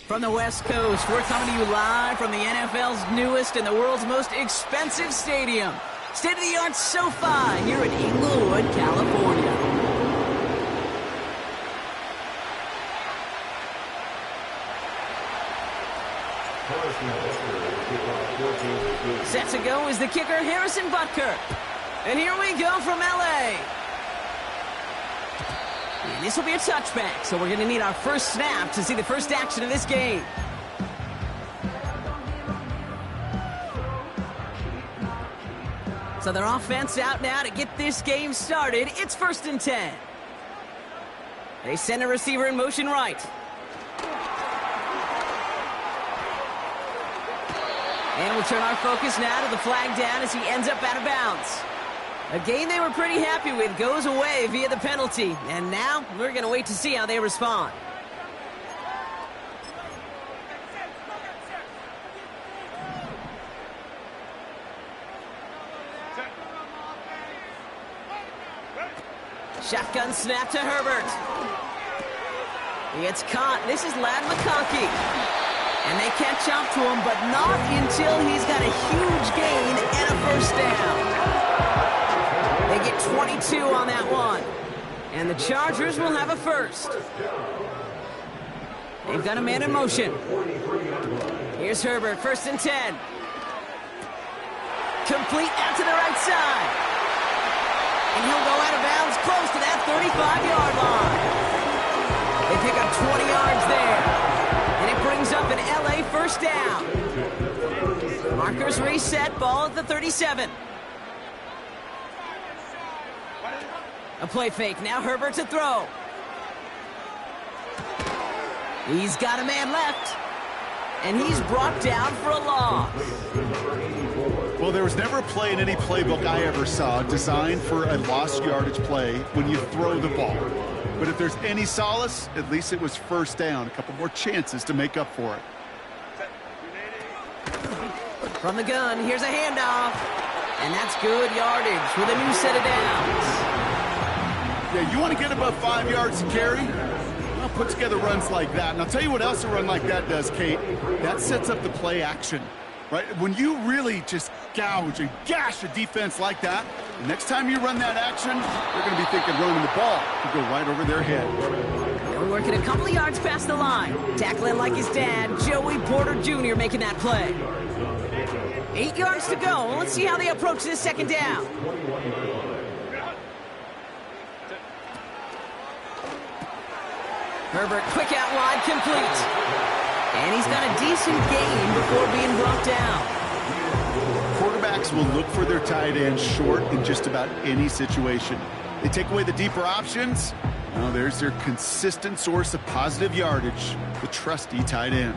From the West Coast, we're coming to you live from the NFL's newest and the world's most expensive stadium. State-of-the-art SoFi here in Inglewood, California. Set to go is the kicker, Harrison Butker. And here we go from LA. And this will be a touchback, so we're going to need our first snap to see the first action of this game. So their offense out now to get this game started. It's 1st and 10. They send a receiver in motion right. And we'll turn our focus now to the flag down as he ends up out of bounds. A game they were pretty happy with goes away via the penalty. And now we're going to wait to see how they respond. Shotgun snap to Herbert. He gets caught. This is Ladd McConkey. And they catch up to him, but not until he's got a huge gain and a first down. They get 22 on that one. And the Chargers will have a first. They've got a man in motion. Here's Herbert, 1st and 10. Complete out to the right side. And he'll go out of bounds close to that 35-yard line. They pick up 20 yards there. And it brings up an LA first down. Markers reset, ball at the 37. A play fake, now Herbert to throw. He's got a man left. And he's brought down for a loss. Well, there was never a play in any playbook I ever saw designed for a lost yardage play when you throw the ball. But if there's any solace, at least it was first down. A couple more chances to make up for it. From the gun, here's a handoff. And that's good yardage with a new set of downs. Yeah, you want to get above 5 yards to carry? Well, put together runs like that. And I'll tell you what else a run like that does, Kate. That sets up the play action. Right? When you really just gouge and gash a defense like that, the next time you run that action, they're going to be thinking running the ball could go right over their head. We're working a couple of yards past the line. Tackling like his dad, Joey Porter Jr. making that play. 8 yards to go. Let's see how they approach this second down. Herbert, quick out wide, complete. And he's got a decent gain before being brought down. Quarterbacks will look for their tight end short in just about any situation. They take away the deeper options. Well, there's their consistent source of positive yardage, the trusty tight end.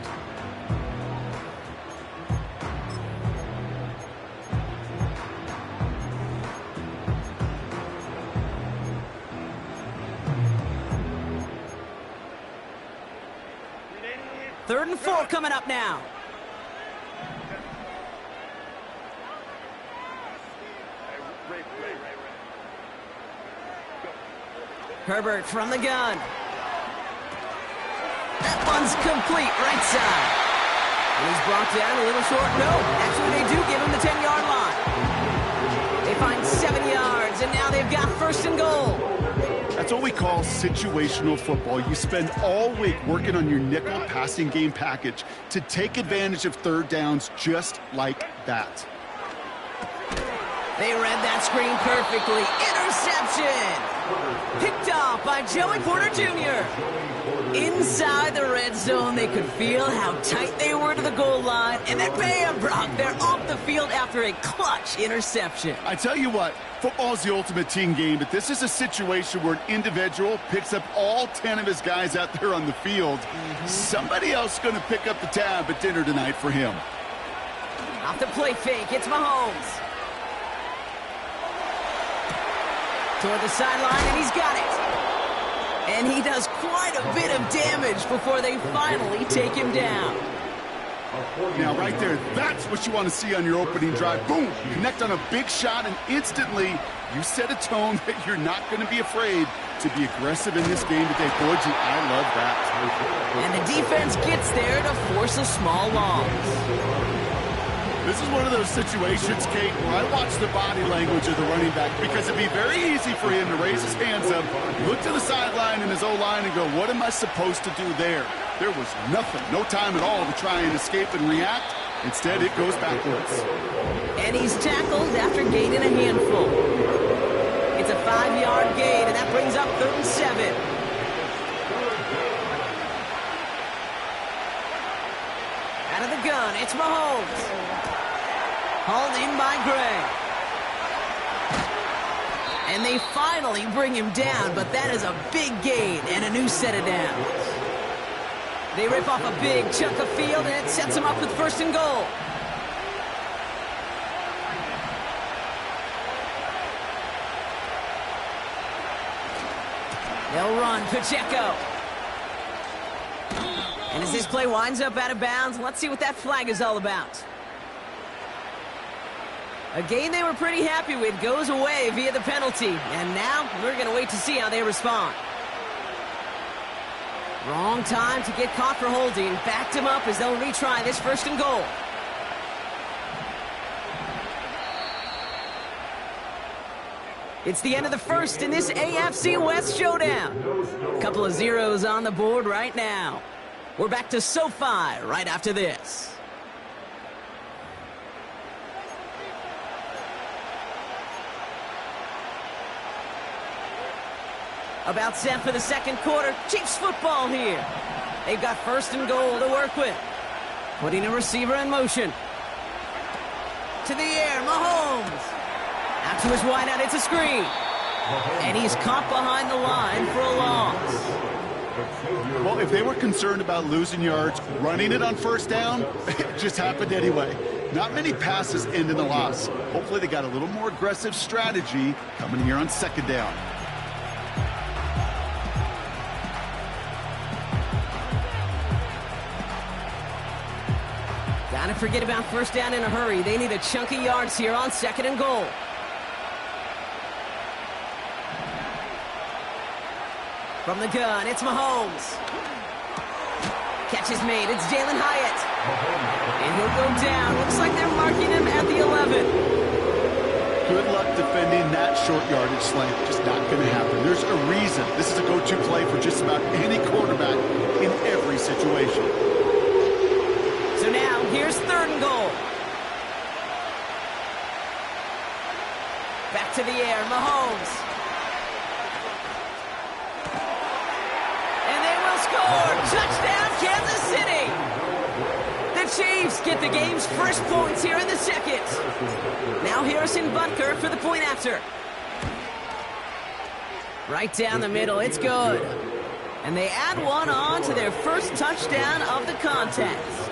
Third and 4 coming up now. Herbert from the gun. That one's complete, right side. And he's brought down a little short. No, actually they do give him the 10-yard line. They find 7 yards, and now they've got 1st and goal. That's what we call situational football. You spend all week working on your nickel passing game package to take advantage of third downs just like that. They read that screen perfectly. Interception! Picked off by Joey Porter Jr. Inside the red zone, they could feel how tight they were to the goal line. And then bam, Brock, they're off the field after a clutch interception. I tell you what, football's the ultimate team game, but this is a situation where an individual picks up all 10 of his guys out there on the field. Somebody else is going to pick up the tab at dinner tonight for him. Off the play fake, it's Mahomes. Toward the sideline, and he's got it. And he does quite a bit of damage before they finally take him down. Now, right there, that's what you want to see on your opening drive. Boom! Connect on a big shot, and instantly you set a tone that you're not going to be afraid to be aggressive in this game today. Boy, gee, I love that. And the defense gets there to force a small loss. This is one of those situations, Kate, where I watch the body language of the running back, because it'd be very easy for him to raise his hands up, look to the sideline in his O-line and go, what am I supposed to do there? There was nothing, no time at all to try and escape and react. Instead, it goes backwards. And he's tackled after gaining a handful. It's a 5-yard gain, and that brings up 3rd and 7. Out of the gun, it's Mahomes. Hauled in by Gray. And they finally bring him down, but that is a big gain and a new set of downs. They rip off a big chunk of field, and it sets them up with 1st and goal. They'll run Pacheco. And as this play winds up out of bounds, let's see what that flag is all about. A game they were pretty happy with goes away via the penalty. And now we're going to wait to see how they respond. Wrong time to get caught for holding. Backed him up as they'll retry this 1st and goal. It's the end of the 1st in this AFC West showdown. A couple of zeros on the board right now. We're back to SoFi right after this. About set for the 2nd quarter. Chiefs football here. They've got 1st and goal to work with. Putting a receiver in motion. To the air, Mahomes. Out to his wideout, it's a screen. And he's caught behind the line for a loss. Well, if they were concerned about losing yards, running it on 1st down, it just happened anyway. Not many passes end in a loss. Hopefully they got a little more aggressive strategy coming here on 2nd down. Gotta forget about 1st down in a hurry. They need a chunk of yards here on 2nd and goal. From the gun, it's Mahomes. Catch is made, it's Jalen Hyatt. And he'll go down. Looks like they're marking him at the 11. Good luck defending that short yardage slant. Just not going to happen. There's a reason this is a go-to play for just about any quarterback in every situation. So now, here's 3rd and goal. Back to the air, Mahomes. And they will score! Touchdown, Kansas City! The Chiefs get the game's 1st points here in the 2nd. Now Harrison Butker for the point after. Right down the middle, it's good. And they add one on to their 1st touchdown of the contest.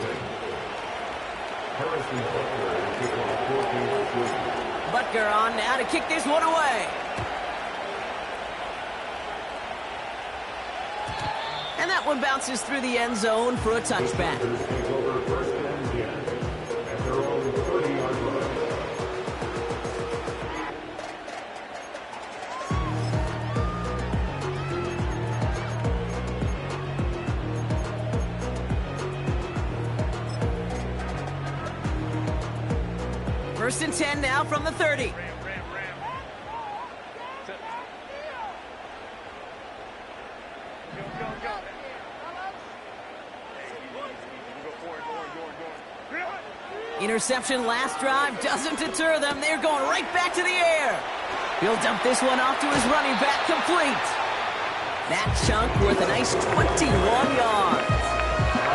Butker on now to kick this one away. And that one bounces through the end zone for a touchback. First and 10 now from the 30. Interception last drive doesn't deter them. They're going right back to the air. He'll dump this one off to his running back, complete. That chunk worth a nice 21 yards.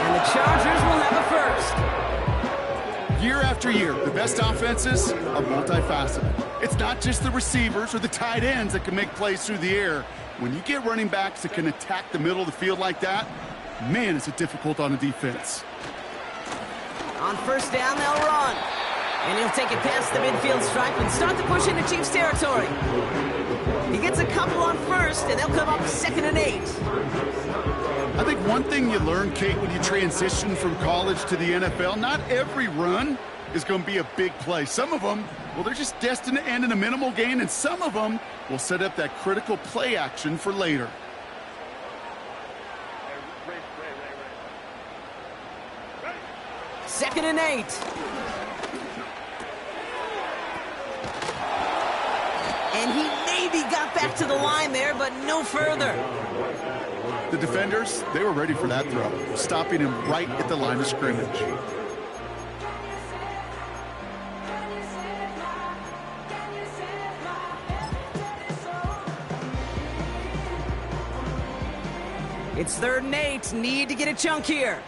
And the Chargers will have a 1st. Year after year, the best offenses are multifaceted. It's not just the receivers or the tight ends that can make plays through the air. When you get running backs that can attack the middle of the field like that, man, is it difficult on a defense. On 1st down, they'll run. And he'll take it past the midfield stripe and start to push into Chiefs territory. He gets a couple on 1st, and they'll come up 2nd and 8. I think one thing you learn, Kate, when you transition from college to the NFL, not every run is going to be a big play. Some of them Well, they're just destined to end in a minimal gain, and some of them will set up that critical play action for later. Second and 8. And he maybe got back to the line there, but no further. The defenders, they were ready for that throw, stopping him right at the line of scrimmage. It's 3rd and 8. Need to get a chunk here.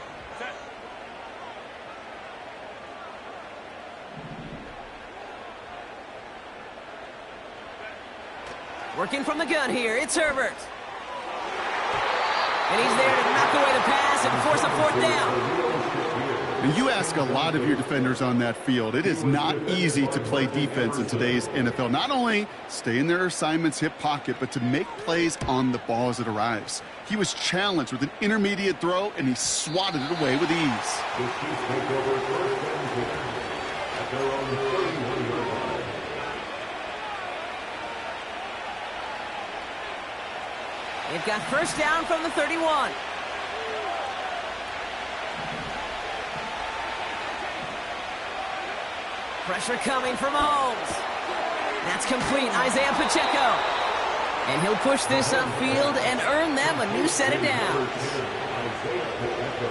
Working from the gun here, it's Herbert. And he's there to knock away the pass and force a 4th down. And you ask a lot of your defenders on that field. It is not easy to play defense in today's NFL. Not only stay in their assignment's hip pocket, but to make plays on the ball as it arrives. He was challenged with an intermediate throw, and he swatted it away with ease. They've got 1st down from the 31. Pressure coming from Mahomes. That's complete. Isaiah Pacheco. And he'll push this upfield and earn them a new set of downs.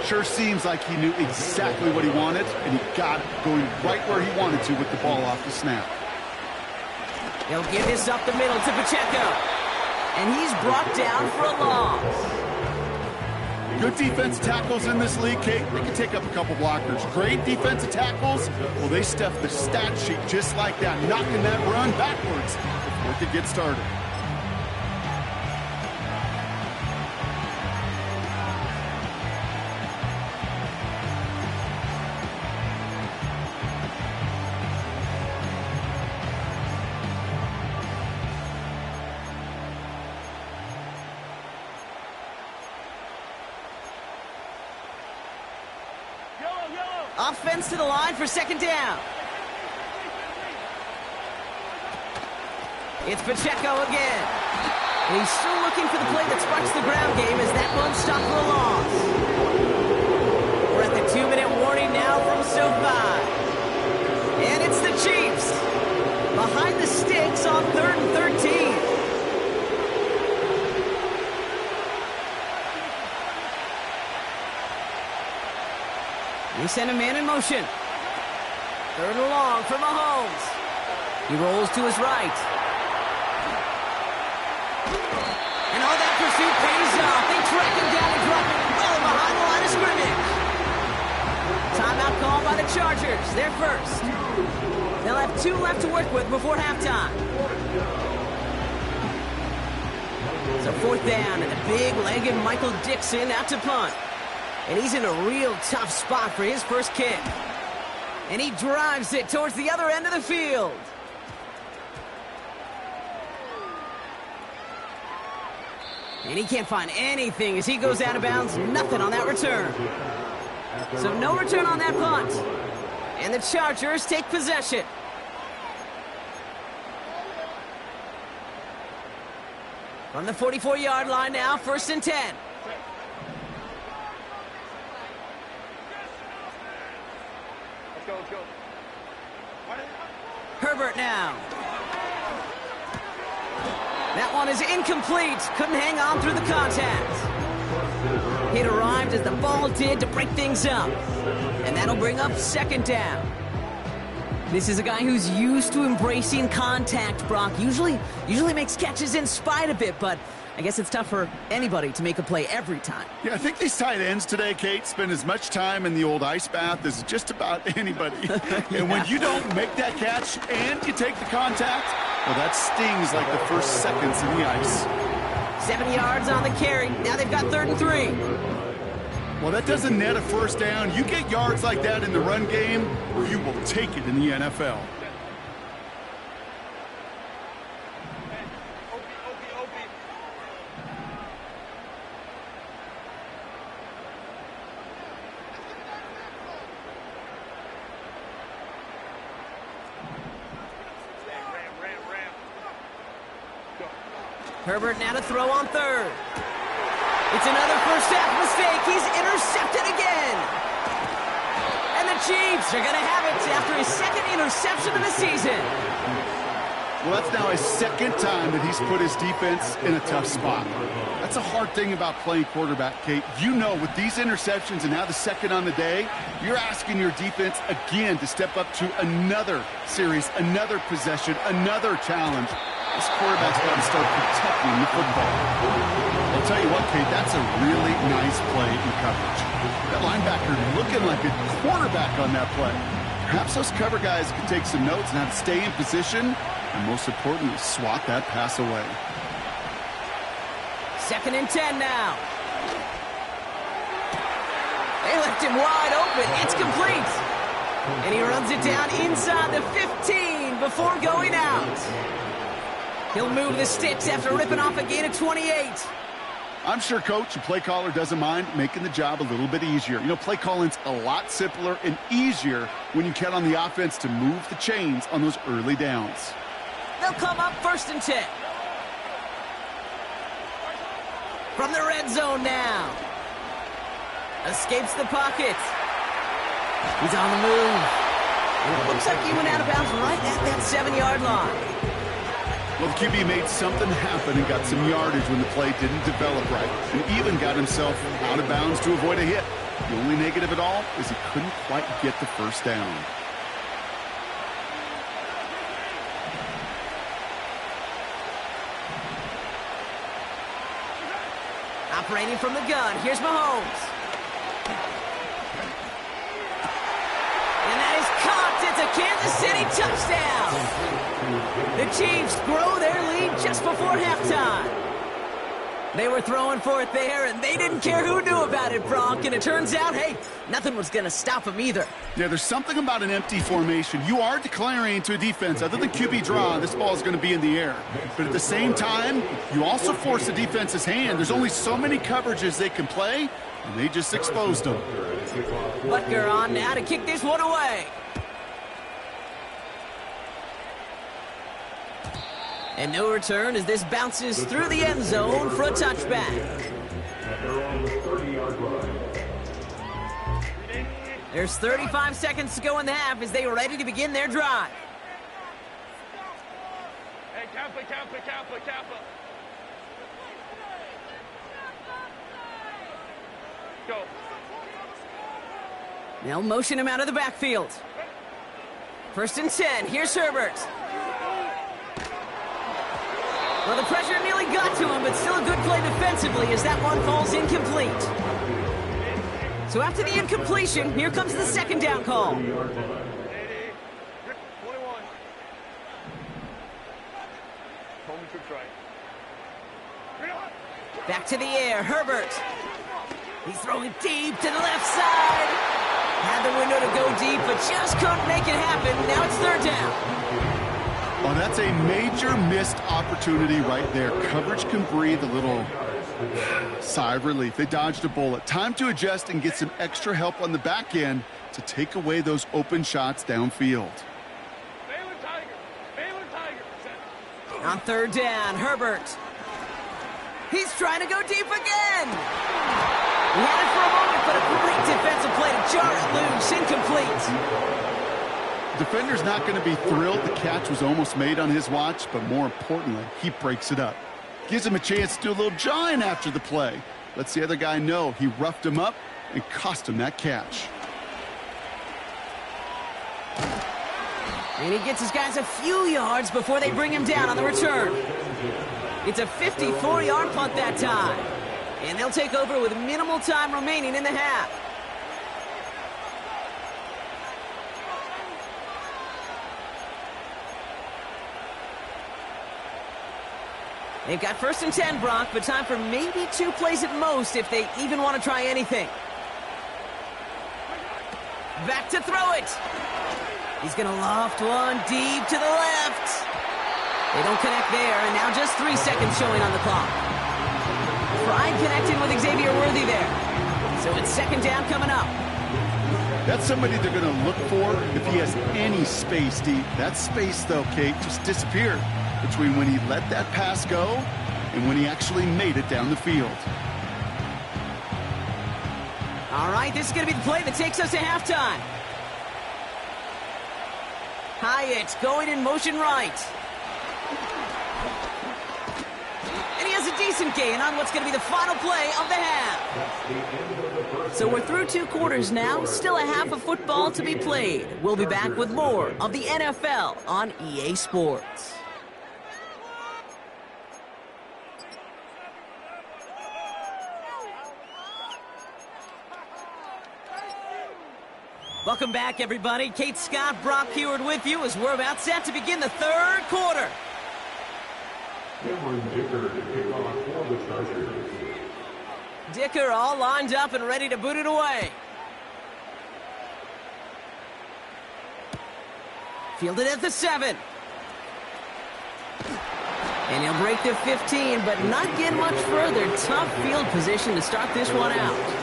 Sure seems like he knew exactly what he wanted, and he got it going right where he wanted to with the ball off the snap. He'll give this up the middle to Pacheco. And he's brought down for a loss. Good defensive tackles in this league, Kate. They can take up a couple blockers. Great defensive tackles, well, they stuff the stat sheet just like that, knocking that run backwards before it could get started. Offense to the line for 2nd down. It's Pacheco again. And he's still looking for the play that sparks the ground game as that one stopped for a loss. We're at the 2-minute warning now from SoFi. And it's the Chiefs. Behind the sticks on 3rd and 13. They send a man in motion. 3rd and long for Mahomes. He rolls to his right. And all that pursuit pays off. They track him down and drop him well behind the line of scrimmage. Timeout called by the Chargers. They're first. They'll have 2 left to work with before halftime. So 4th down and a big-legged Michael Dixon out to punt. And he's in a real tough spot for his first kick. And he drives it towards the other end of the field. And he can't find anything as he goes out of bounds. Nothing on that return. So no return on that punt. And the Chargers take possession. From the 44-yard line now, 1st and 10. Herbert now. That one is incomplete. Couldn't hang on through the contact. It arrived as the ball did to break things up. And that'll bring up 2nd down. This is a guy who's used to embracing contact, Brock. Usually makes catches in spite of it, but I guess it's tough for anybody to make a play every time. Yeah, I think these tight ends today, Kate, spend as much time in the old ice bath as just about anybody. And when you don't make that catch and you take the contact, well, that stings like the first seconds in the ice. 7 yards on the carry. Now they've got 3rd and 3. Well, that doesn't net a 1st down. You get yards like that in the run game, you will take it in the NFL. Herbert now to throw on third. It's another first half mistake. He's intercepted again. And the Chiefs are going to have it after his second interception of the season. Well, that's now his second time that he's put his defense in a tough spot. That's a hard thing about playing quarterback, Kate. You know, with these interceptions and now the second on the day, you're asking your defense again to step up to another series, another possession, another challenge. This quarterback's got to start protecting the football. I'll tell you what, Kate, that's a really nice play in coverage. That linebacker looking like a quarterback on that play. Perhaps those cover guys can take some notes on how to stay in position and, most importantly, swat that pass away. 2nd and 10 now. They left him wide open. It's complete. And he runs it down inside the 15 before going out. He'll move the sticks after ripping off a gain of 28. I'm sure coach and play caller doesn't mind making the job a little bit easier. You know, play calling's a lot simpler and easier when you count on the offense to move the chains on those early downs. They'll come up 1st and 10. From the red zone now. Escapes the pocket. He's on the move. And it looks like he went out of bounds right at that 7-yard line. Well, the QB made something happen and got some yardage when the play didn't develop right, and even got himself out of bounds to avoid a hit. The only negative at all is he couldn't quite get the first down. Operating from the gun, here's Mahomes. And that is caught. It's a Kansas City touchdown. The Chiefs grow their lead just before halftime. They were throwing for it there, and they didn't care who knew about it, Bronk. And it turns out, hey, nothing was going to stop them either. Yeah, there's something about an empty formation. You are declaring to a defense, other than QB draw, this ball is going to be in the air. But at the same time, you also force the defense's hand. There's only so many coverages they can play, and they just exposed them. Butker on now to kick this one away. And no return as this bounces through the end zone for a touchback. There's 35 seconds to go in the half as they are ready to begin their drive. Hey, Kappa. Go. They'll motion him out of the backfield. 1st and 10. Here's Herbert. Well, the pressure nearly got to him, but still a good play defensively as that one falls incomplete. So after the incompletion, here comes the 2nd down call. 21. Back to the air, Herbert. He's throwing deep to the left side. Had the window to go deep, but just couldn't make it happen. Now it's 3rd down. Oh, that's a major missed opportunity right there. Coverage can breathe a little sigh of relief. They dodged a bullet. Time to adjust and get some extra help on the back end to take away those open shots downfield. On 3rd down, Herbert. He's trying to go deep again. He had it for a moment, but a great defensive play to jar it loose. Incomplete. Defender's not going to be thrilled the catch was almost made on his watch, but more importantly, he breaks it up. Gives him a chance to do a little jawing after the play. Lets the other guy know he roughed him up and cost him that catch. And he gets his guys a few yards before they bring him down on the return. It's a 54-yard punt that time. And they'll take over with minimal time remaining in the half. They've got 1st and 10, Brock, but time for maybe 2 plays at most if they even want to try anything. Back to throw it. He's going to loft one deep to the left. They don't connect there, and now just 3 seconds showing on the clock. Pride connecting with Xavier Worthy there. So it's 2nd down coming up. That's somebody they're going to look for if he has any space deep. That space, though, Kate, just disappeared between when he let that pass go and when he actually made it down the field. All right, this is going to be the play that takes us to halftime. Hyatt going in motion right. And he has a decent gain on what's going to be the final play of the half. So we're through 2 quarters now, still a half of football to be played. We'll be back with more of the NFL on EA Sports. Welcome back, everybody. Kate Scott, Brock Heward with you as we're about set to begin the 3rd quarter. Dicker all lined up and ready to boot it away. Fielded at the 7. And he'll break the 15, but not get much further. Tough field position to start this one out.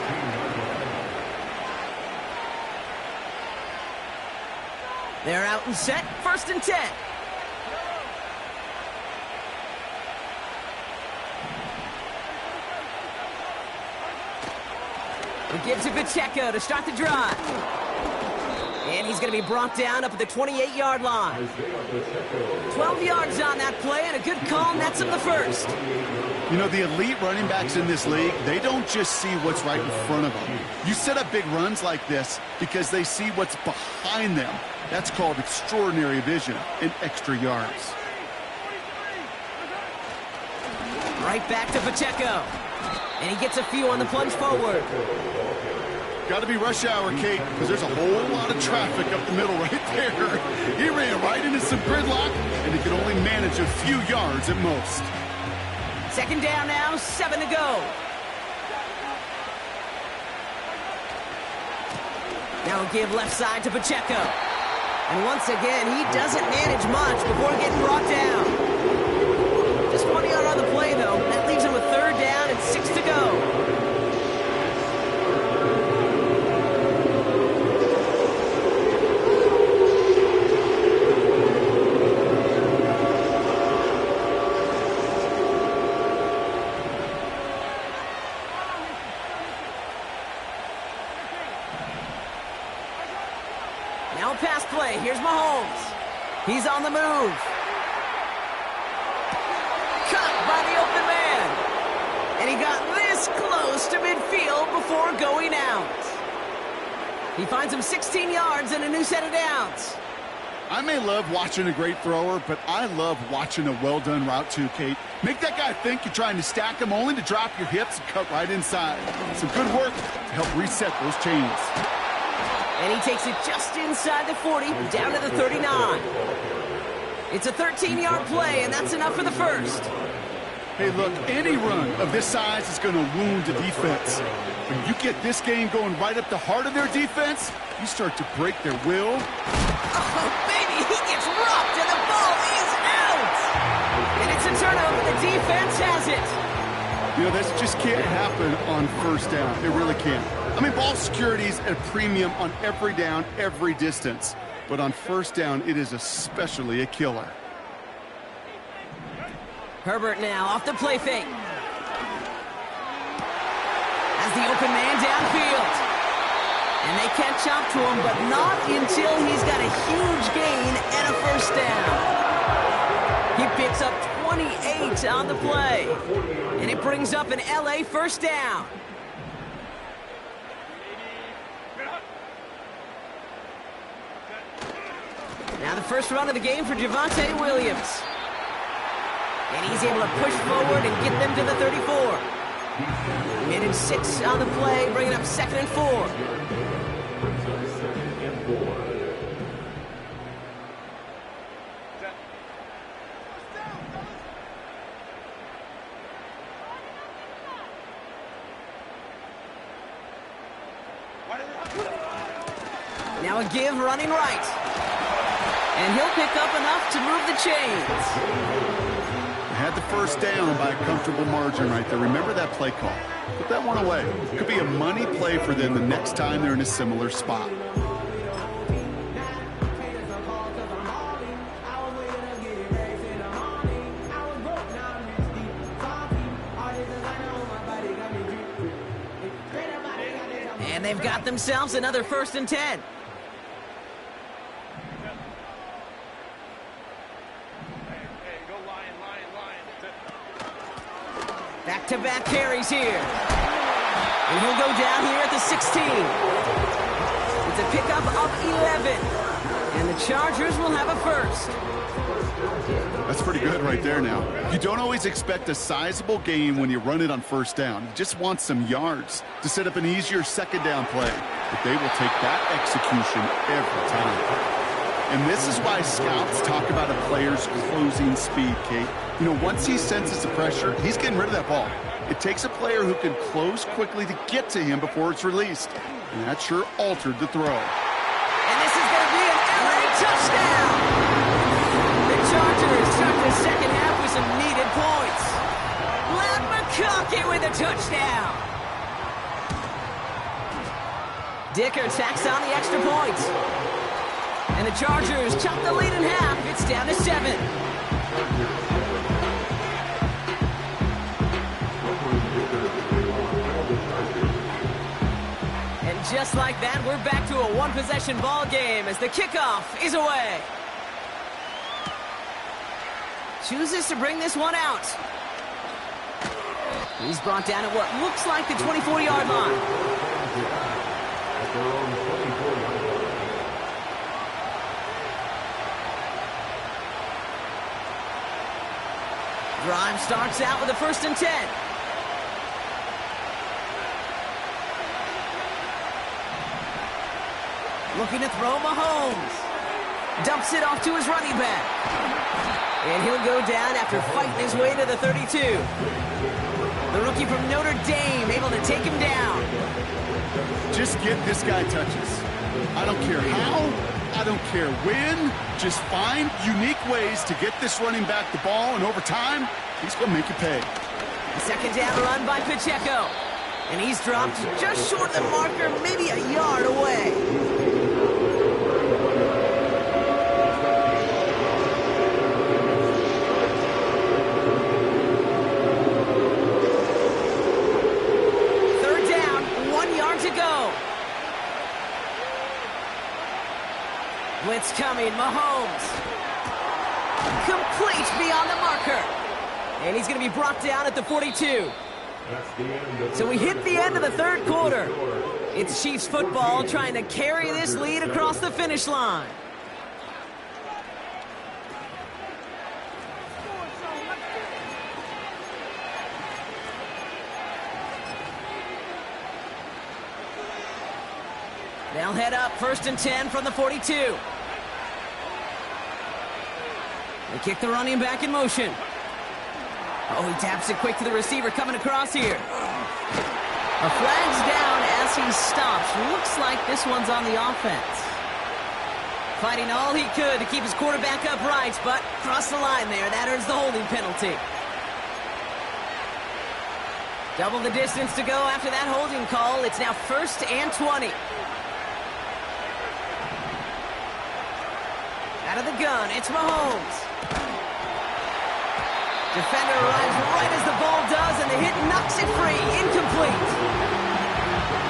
They're out and set, 1st and 10. We give to Pacheco to start the drive. And he's going to be brought down up at the 28-yard line. 12 yards on that play, and a good call nets him the 1st. You know, the elite running backs in this league, they don't just see what's right in front of them. You set up big runs like this because they see what's behind them. That's called extraordinary vision and extra yards. Right back to Pacheco. And he gets a few on the plunge forward. Got to be rush hour, Kate, because there's a whole lot of traffic up the middle right there. He ran right into some gridlock, and he could only manage a few yards at most. 2nd down now, 7 to go. Now we'll give left side to Pacheco. And once again, he doesn't manage much before getting brought down. Just 1 yard on the play, though. That leaves him with 3rd down and 6 to go. Now a pass play. Here's Mahomes. He's on the move. Cut by the open man. And he got this close to midfield before going out. He finds him 16 yards and a new set of downs. I may love watching a great thrower, but I love watching a well-done route too, Kate. Make that guy think you're trying to stack him only to drop your hips and cut right inside. Some good work to help reset those chains. And he takes it just inside the 40, down to the 39. It's a 13-yard play, and that's enough for the 1st. Hey, look, any run of this size is going to wound the defense. When you get this game going right up the heart of their defense, you start to break their will. Oh, baby, he gets rocked, and the ball is out! And it's a turnover. The defense has it. You know, this just can't happen on 1st down. It really can't. I mean, ball security is at a premium on every down, every distance. But on 1st down, it is especially a killer. Herbert now off the play fake. Has the open man downfield. And they catch up to him, but not until he's got a huge gain and a 1st down. He picks up 28 on the play. And it brings up an LA 1st down. Now the first run of the game for Javonte Williams. And he's able to push forward and get them to the 34. Minute 6 on the play, bringing up 2nd and 4. Now a give running right. And he'll pick up enough to move the chains. Had the 1st down by a comfortable margin right there. Remember that play call. Put that one away. It could be a money play for them the next time they're in a similar spot. And they've got themselves another 1st and 10. Hey, go line. That's it. Back-to-back carries here. And he'll go down here at the 16. It's a pickup of 11. And the Chargers will have a 1st. That's pretty good right there now. You don't always expect a sizable gain when you run it on 1st down. You just want some yards to set up an easier 2nd down play. But they will take that execution every time. And this is why scouts talk about a player's closing speed, Kate. You know, once he senses the pressure, he's getting rid of that ball. It takes a player who can close quickly to get to him before it's released. And that sure altered the throw. And this is going to be an LA touchdown. The Chargers start the 2nd half with some needed points. Lad McConkey with a touchdown. Dicker tacks on the extra point. And the Chargers chop the lead in half. It's down to 7. And just like that, we're back to a one-possession ball game as the kickoff is away. Chooses to bring this one out. He's brought down at what looks like the 24-yard line. Drive starts out with a 1st and 10. Looking to throw Mahomes. Dumps it off to his running back. And he'll go down after fighting his way to the 32. The rookie from Notre Dame able to take him down. Just get this guy touches. I don't care how, I don't care when. Just find unique ways to get this running back the ball, and over time, he's going to make you pay. A 2nd down run by Pacheco. And he's dropped just short of the marker, maybe a yard away. Blitz coming, Mahomes. Complete beyond the marker. And he's going to be brought down at the 42. So we hit the end of the 3rd quarter. It's Chiefs football trying to carry this lead across the finish line. They'll head up 1st and 10 from the 42. They kick the running back in motion. Oh, he taps it quick to the receiver coming across here. A flag's down as he stops. Looks like this one's on the offense. Fighting all he could to keep his quarterback upright, but crossed the line there. That earns the holding penalty. Double the distance to go after that holding call. It's now 1st and 20. Out of the gun, it's Mahomes. Defender arrives right as the ball does, and the hit knocks it free. Incomplete.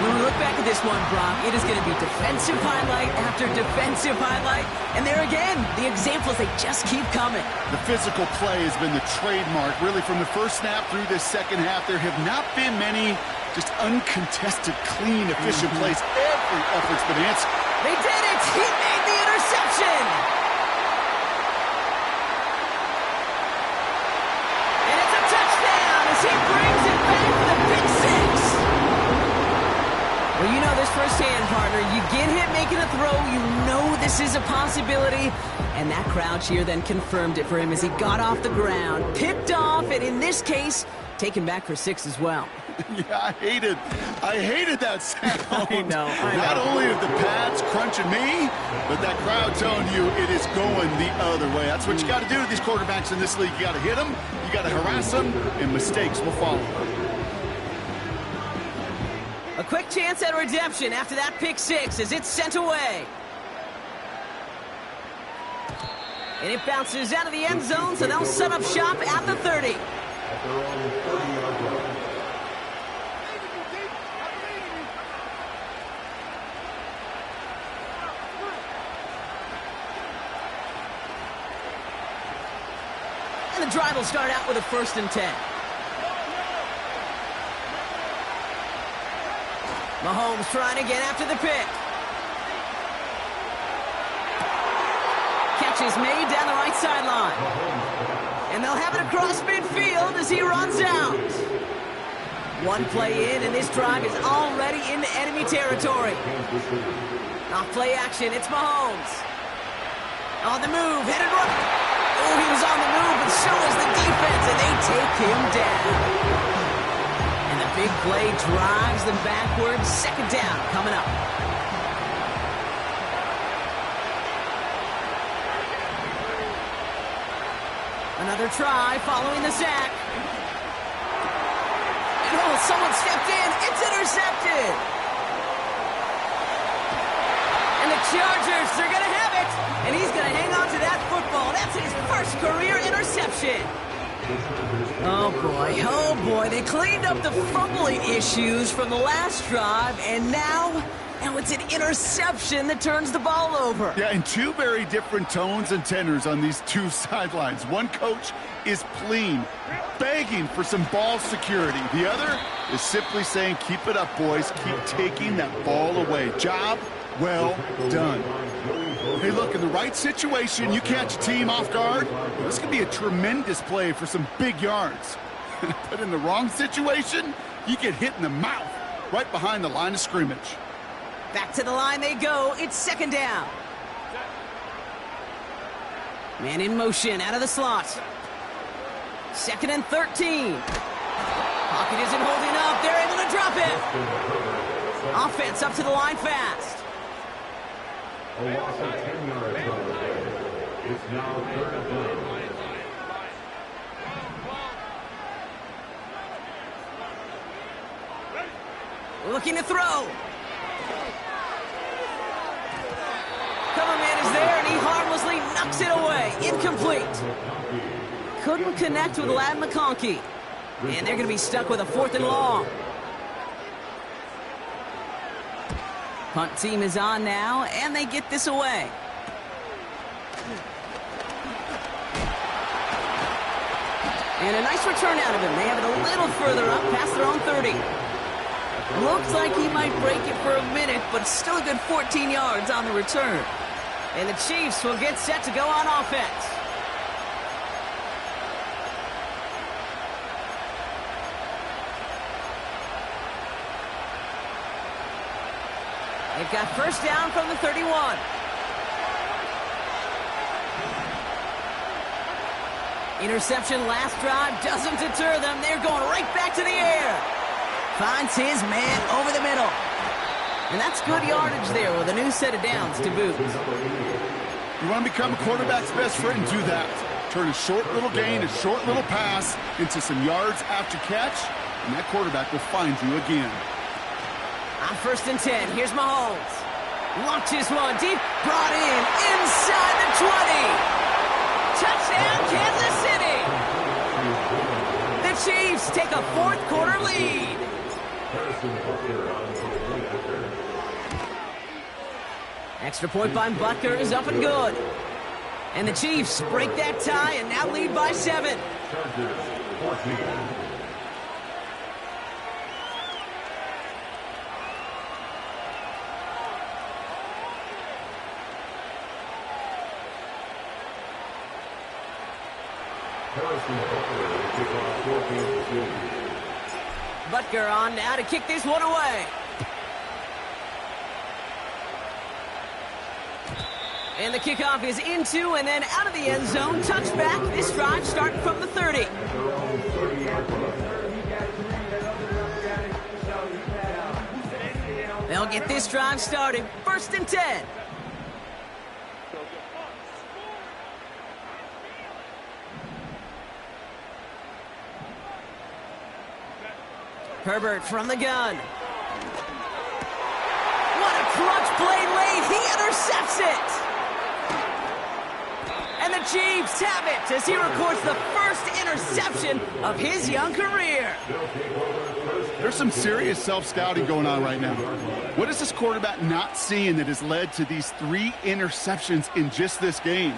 When we look back at this one, Brock, it is going to be defensive highlight after defensive highlight. And there again, the examples, they just keep coming. The physical play has been the trademark. Really, from the first snap through this 2nd half, there have not been many just uncontested, clean, efficient plays. Every effort's been answered. They did it! He made the interception! And it's a touchdown as he brings it back for the pick 6. Well, you know this firsthand, partner. You get hit making a throw, you know this is a possibility. And that crowd cheer then confirmed it for him as he got off the ground, picked off, and in this case, taken back for 6 as well. Yeah, I hated that sound. I know. Not only are the pads crunching me, but that crowd telling you it is going the other way. That's what you got to do to these quarterbacks in this league. You got to hit them, you got to harass them, and mistakes will follow. A quick chance at redemption after that pick 6 as it's sent away. And it bounces out of the end zone, so they'll set up shop at the 30. And the drive will start out with a 1st and 10. Mahomes trying to get after the pick. Catch is made down the right sideline. And they'll have it across midfield as he runs out. One play in, and this drive is already into enemy territory. Off play action, it's Mahomes. On the move, headed right. Oh, he was on the move, but so is the defense, and they take him down. And the big play drives them backwards. 2nd down coming up. Another try following the sack. And oh, someone stepped in. It's intercepted. And the Chargers, they're going to have it. And he's going to hang on to that football. That's his 1st career interception. Oh, boy. They cleaned up the fumbling issues from the last drive, and now it's an interception that turns the ball over. Yeah, and 2 very different tones and tenors on these 2 sidelines. One coach is pleading, begging for some ball security. The other is simply saying, keep it up, boys. Keep taking that ball away. Job well done. Hey, look, in the right situation, you catch a team off guard, this could be a tremendous play for some big yards. But in the wrong situation, you get hit in the mouth right behind the line of scrimmage. Back to the line they go. It's 2nd down. Man in motion out of the slot. 2nd and 13. Pocket isn't holding up. They're able to drop it. Offense up to the line fast. A loss of 10 yards on the play. It's now 3rd down. Looking to throw. Cover man is there, and he harmlessly knocks it away. Incomplete. Couldn't connect with Ladd McConkey. And they're going to be stuck with a 4th and long. Punt team is on now, and they get this away. And a nice return out of him. They have it a little further up, past their own 30. Looks like he might break it for a minute, but still a good 14 yards on the return. And the Chiefs will get set to go on offense. They've got 1st down from the 31. Interception last drive doesn't deter them. They're going right back to the air. Finds his man over the middle. And that's good yardage there with a new set of downs to boot. You want to become a quarterback's best friend, do that. Turn a short little gain, a short little pass into some yards after catch, and that quarterback will find you again. On 1st and 10, here's Mahomes. Launches one deep, brought in inside the 20. Touchdown, Kansas City. The Chiefs take a 4th quarter lead. Extra point by Butker is up and good. And the Chiefs break that tie and now lead by 7. Butker on now to kick this one away. And the kickoff is into and then out of the end zone. Touchback. This drive starting from the 30. They'll get this drive started. 1st and 10. Herbert from the gun. What a clutch play late. He intercepts it. And the Chiefs have it as he records the 1st interception of his young career. There's some serious self-scouting going on right now. What is this quarterback not seeing that has led to these 3 interceptions in just this game?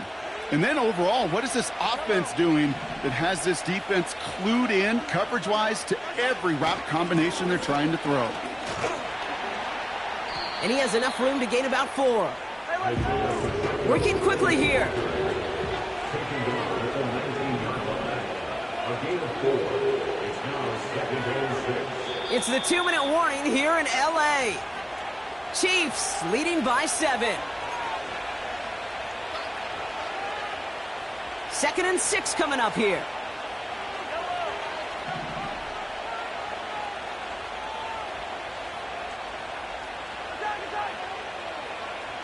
And then overall, what is this offense doing that has this defense clued in coverage-wise to every route combination they're trying to throw? And he has enough room to gain about 4. Working quickly here. It's the 2-minute warning here in L.A. Chiefs leading by 7. 2nd and 6 coming up here.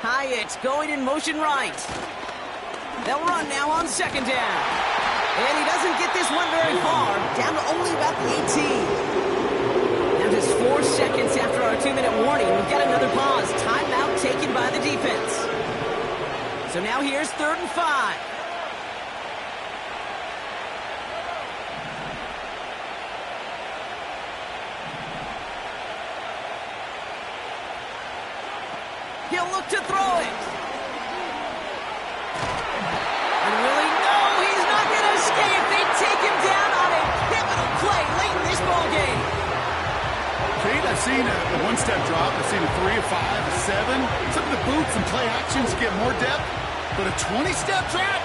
Hyatt going in motion right. They'll run now on 2nd down. And he doesn't get this one very far, down to only about the 18. Now just 4 seconds after our 2-minute warning, we've got another pause. Timeout taken by the defense. So now here's 3rd and 5. He'll look to throw it. And really, no, he's not going to escape. They take him down on a pivotal play late in this ball game. Kate, I've seen a one-step drop. I've seen a 3, a 5, a 7. Some of the boots and play actions get more depth, but a 20-step drop?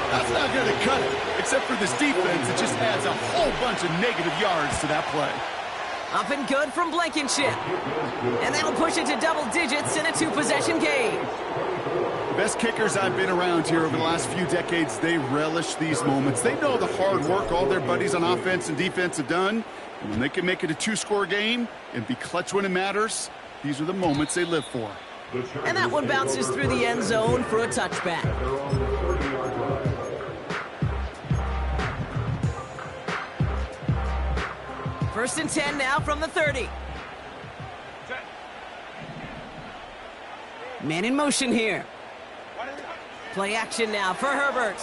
That's not going to cut it. Except for this defense, it just adds a whole bunch of negative yards to that play. Up and good from Blankenship. And that'll push it to double digits in a 2-possession game. The best kickers I've been around here over the last few decades, they relish these moments. They know the hard work all their buddies on offense and defense have done. And when they can make it a 2-score game and be clutch when it matters, these are the moments they live for. And that one bounces through the end zone for a touchback. First and 10 now from the 30. Man in motion here. Play action now for Herbert.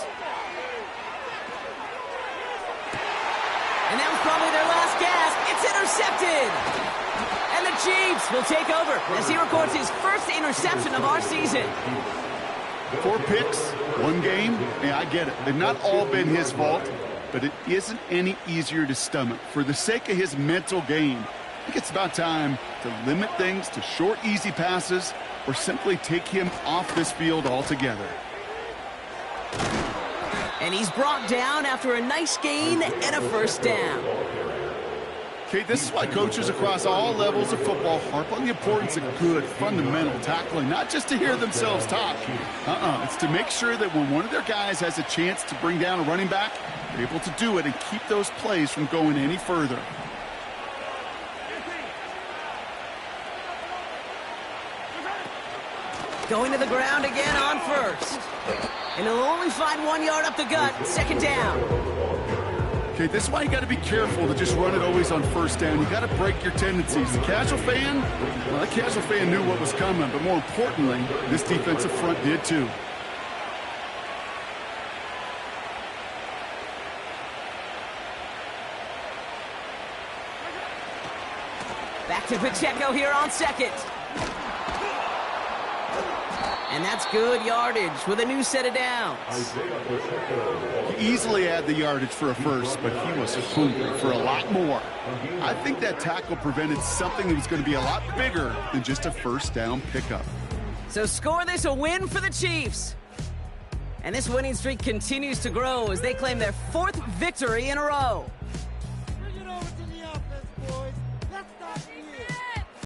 And that was probably their last gasp. It's intercepted. And the Chiefs will take over as he records his first interception of our season. 4 picks, 1 game. Yeah, I get it. They've not all been his fault, but it isn't any easier to stomach. For the sake of his mental game, I think it's about time to limit things to short, easy passes or simply take him off this field altogether. And he's brought down after a nice gain and a first down. Okay, this is why coaches across all levels of football harp on the importance of good, fundamental tackling, not just to hear themselves talk. It's to make sure that when one of their guys has a chance to bring down a running back, they're able to do it and keep those plays from going any further. Going to the ground again on first. And he'll only find 1 yard up the gut, 2nd down. Okay, this is why you got to be careful to just run it always on first down. You got to break your tendencies. The casual fan, well, the casual fan knew what was coming, but more importantly, this defensive front did too. Back to Pacheco here on 2nd. And that's good yardage with a new set of downs. He easily had the yardage for a first, but he was hungry for a lot more. I think that tackle prevented something that was going to be a lot bigger than just a first down pickup. So score this a win for the Chiefs. And this winning streak continues to grow as they claim their 4th victory in a row. Bring it over to the offense, boys. Let's start here.